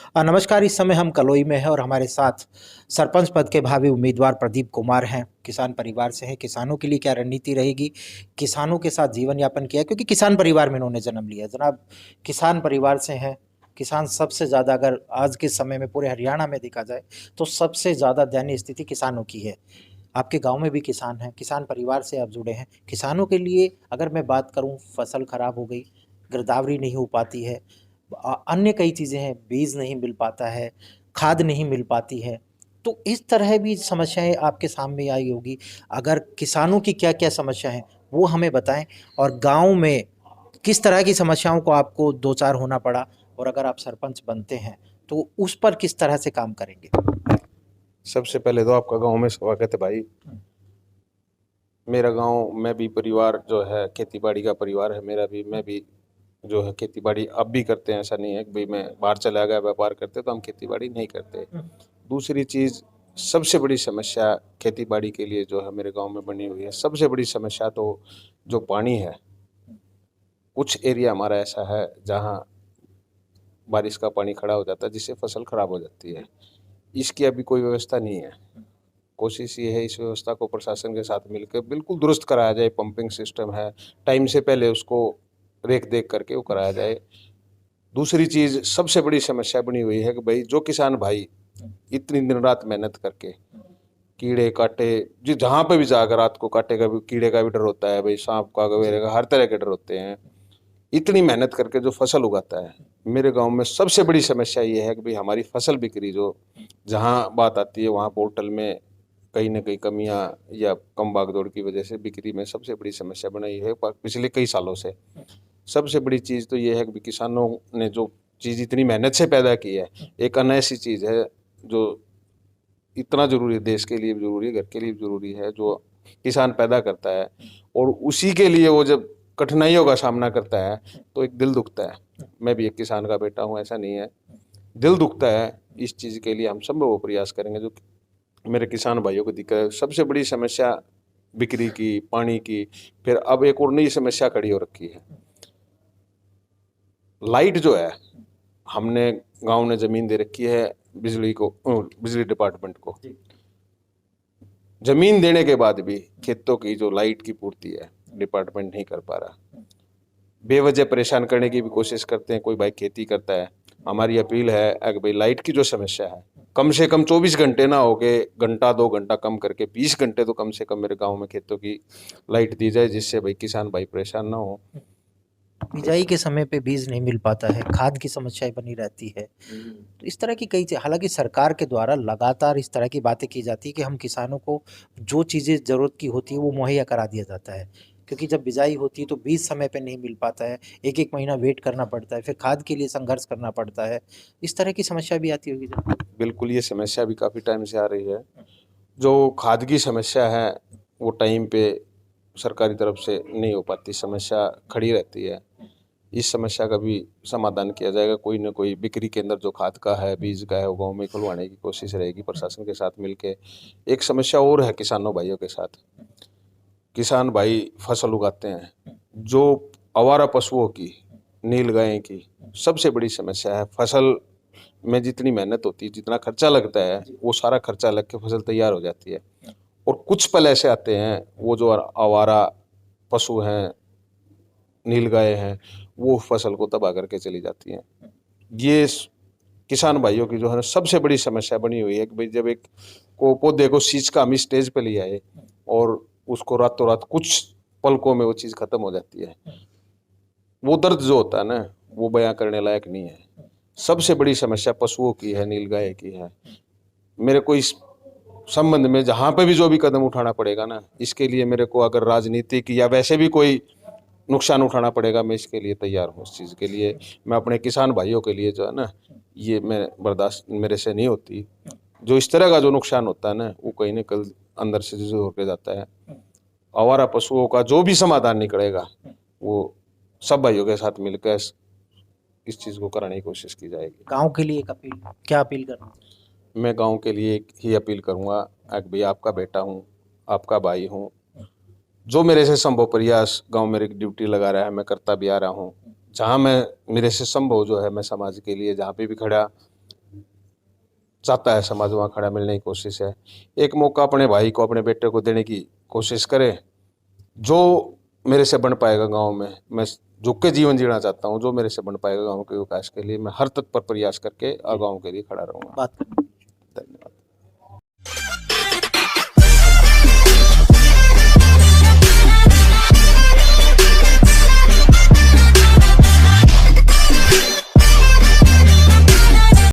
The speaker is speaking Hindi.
नमस्कार। इस समय हम कलोई में हैं और हमारे साथ सरपंच पद के भावी उम्मीदवार प्रदीप कुमार हैं। किसान परिवार से हैं। किसानों के लिए क्या रणनीति रहेगी, किसानों के साथ जीवन यापन किया है, क्योंकि किसान परिवार में इन्होंने जन्म लिया है। जनाब, किसान परिवार से हैं। किसान सबसे ज़्यादा, अगर आज के समय में पूरे हरियाणा में देखा जाए तो सबसे ज़्यादा दयनीय स्थिति किसानों की है। आपके गांव में भी किसान हैं, किसान परिवार से आप जुड़े हैं। किसानों के लिए अगर मैं बात करूं, फसल खराब हो गई, गिरदावरी नहीं हो पाती है, अन्य कई चीज़ें हैं, बीज नहीं मिल पाता है, खाद नहीं मिल पाती है, तो इस तरह भी समस्याएं आपके सामने आई होगी। अगर किसानों की क्या क्या समस्या है वो हमें बताएं, और गांव में किस तरह की समस्याओं को आपको दो चार होना पड़ा, और अगर आप सरपंच बनते हैं तो उस पर किस तरह से काम करेंगे। सबसे पहले तो आपका गांव में स्वागत है भाई। मेरा गांव, मैं भी परिवार जो है खेती बाड़ी का परिवार है मेरा भी। मैं भी जो है खेती बाड़ी अब भी करते हैं। ऐसा नहीं है कि भाई मैं बाहर चला गया व्यापार करते, तो हम खेती बाड़ी नहीं करते। दूसरी चीज़, सबसे बड़ी समस्या खेती बाड़ी के लिए जो है मेरे गांव में बनी हुई है, सबसे बड़ी समस्या तो जो पानी है। कुछ एरिया हमारा ऐसा है जहाँ बारिश का पानी खड़ा हो जाता है, जिससे फसल खराब हो जाती है। इसकी अभी कोई व्यवस्था नहीं है। कोशिश ये है इस व्यवस्था को प्रशासन के साथ मिलकर बिल्कुल दुरुस्त कराया जाए। पंपिंग सिस्टम है, टाइम से पहले उसको रेख देख करके वो कराया जाए। दूसरी चीज़, सबसे बड़ी समस्या बनी हुई है कि भाई जो किसान भाई इतनी दिन रात मेहनत करके कीड़े काटे, जो जहाँ पे भी जाकर रात को काटे का भी, कीड़े का भी डर होता है, भाई सांप का, गवेरे का, हर तरह के डर होते हैं। इतनी मेहनत करके जो फसल उगाता है, मेरे गांव में सबसे बड़ी समस्या ये है कि भाई हमारी फसल बिक्री जो जहाँ बात आती है वहाँ पोर्टल में कहीं ना कहीं कमियां या कम भागदौड़ की वजह से बिक्री में सबसे बड़ी समस्या बनाई है पिछले कई सालों से। सबसे बड़ी चीज़ तो ये है कि किसानों ने जो चीज़ इतनी मेहनत से पैदा की है, एक अन्न ऐसी चीज़ है जो इतना जरूरी है, देश के लिए भी जरूरी है, घर के लिए भी जरूरी है, जो किसान पैदा करता है, और उसी के लिए वो जब कठिनाइयों का सामना करता है तो एक दिल दुखता है। मैं भी एक किसान का बेटा हूँ, ऐसा नहीं है, दिल दुखता है। इस चीज़ के लिए हम सब वो प्रयास करेंगे जो मेरे किसान भाइयों को दिक्कत है। सबसे बड़ी समस्या बिक्री की, पानी की। फिर अब एक और नई समस्या खड़ी हो रखी है, लाइट जो है। हमने गांव ने जमीन दे रखी है बिजली को, बिजली डिपार्टमेंट को। जमीन देने के बाद भी खेतों की जो लाइट की पूर्ति है डिपार्टमेंट नहीं कर पा रहा। बेवजह परेशान करने की भी कोशिश करते हैं। कोई भाई खेती करता है, हमारी अपील है कि भाई लाइट की जो समस्या है, कम से कम 24 घंटे ना होके घंटा 2 घंटा कम करके 20 घंटे तो कम से कम मेरे गांव में खेतों की लाइट दी जाए, जिससे भाई किसान भाई परेशान ना हो। बिजाई के समय पे बीज नहीं मिल पाता है, खाद की समस्याएं बनी रहती है, तो इस तरह की कई हालांकि सरकार के द्वारा लगातार इस तरह की बातें की जाती है कि हम किसानों को जो चीज़ें ज़रूरत की होती है वो मुहैया करा दिया जाता है, क्योंकि जब बिजाई होती है तो बीज समय पे नहीं मिल पाता है, एक एक महीना वेट करना पड़ता है, फिर खाद के लिए संघर्ष करना पड़ता है। इस तरह की समस्या भी आती होगी जब। बिल्कुल, ये समस्या भी काफ़ी टाइम से आ रही है। जो खाद की समस्या है वो टाइम पे सरकारी तरफ से नहीं हो पाती, समस्या खड़ी रहती है। इस समस्या का भी समाधान किया जाएगा। कोई ना कोई बिक्री केंद्र जो खाद का है, बीज का है, वो गाँव में खुलवाने की कोशिश रहेगी प्रशासन के साथ मिलके। एक समस्या और है किसानों भाइयों के साथ। किसान भाई फसल उगाते हैं, जो आवारा पशुओं की, नील गाय की सबसे बड़ी समस्या है। फसल में जितनी मेहनत होती है, जितना खर्चा लगता है, वो सारा खर्चा लग के फसल तैयार हो जाती है। और कुछ पल ऐसे आते हैं, वो जो आवारा पशु हैं, नील गाय हैं, वो फसल को तबाह करके चली जाती हैं। ये किसान भाइयों की जो है सबसे बड़ी समस्या बनी हुई है कि भाई जब एक को पौधे को सींच का हम इस स्टेज पे ले आए और उसको रातों रात कुछ पलकों में वो चीज़ खत्म हो जाती है, वो दर्द जो होता है ना, वो बयां करने लायक नहीं है। सबसे बड़ी समस्या पशुओं की है, नीलगाय की है। मेरे को इस संबंध में जहाँ पे भी जो भी कदम उठाना पड़ेगा ना, इसके लिए मेरे को अगर राजनीतिक या वैसे भी कोई नुकसान उठाना पड़ेगा, मैं इसके लिए तैयार हूँ। इस चीज़ के लिए मैं अपने किसान भाइयों के लिए जो है ना, ये मैं बर्दाश्त मेरे से नहीं होती। जो इस तरह का जो नुकसान होता है ना, वो कहीं ना कहीं अंदर से जो होकर जाता है। आवारा पशुओं का जो भी समाधान निकलेगा, वो सब भाइयों के साथ मिलकर इस चीज़ को कराने की कोशिश की जाएगी। गाँव के लिए एक अपील, क्या अपील करना। मैं गांव के लिए एक ही अपील करूंगा कि भाई आपका बेटा हूं, आपका भाई हूं। जो मेरे से संभव प्रयास गांव मेरी ड्यूटी लगा रहा है, मैं करता भी आ रहा हूं। जहां मैं मेरे से संभव जो है, मैं समाज के लिए जहाँ पे भी खड़ा चाहता है समाज वहाँ खड़ा मिलने की कोशिश है। एक मौका अपने भाई को, अपने बेटे को देने की कोशिश करे। जो मेरे से बन पाएगा गांव में, मैं झुक के जीवन जीना चाहता हूँ। जो मेरे से बन पाएगा गांव के विकास के लिए, मैं हर तत्पर प्रयास करके गांव के लिए खड़ा रहूंगा। बात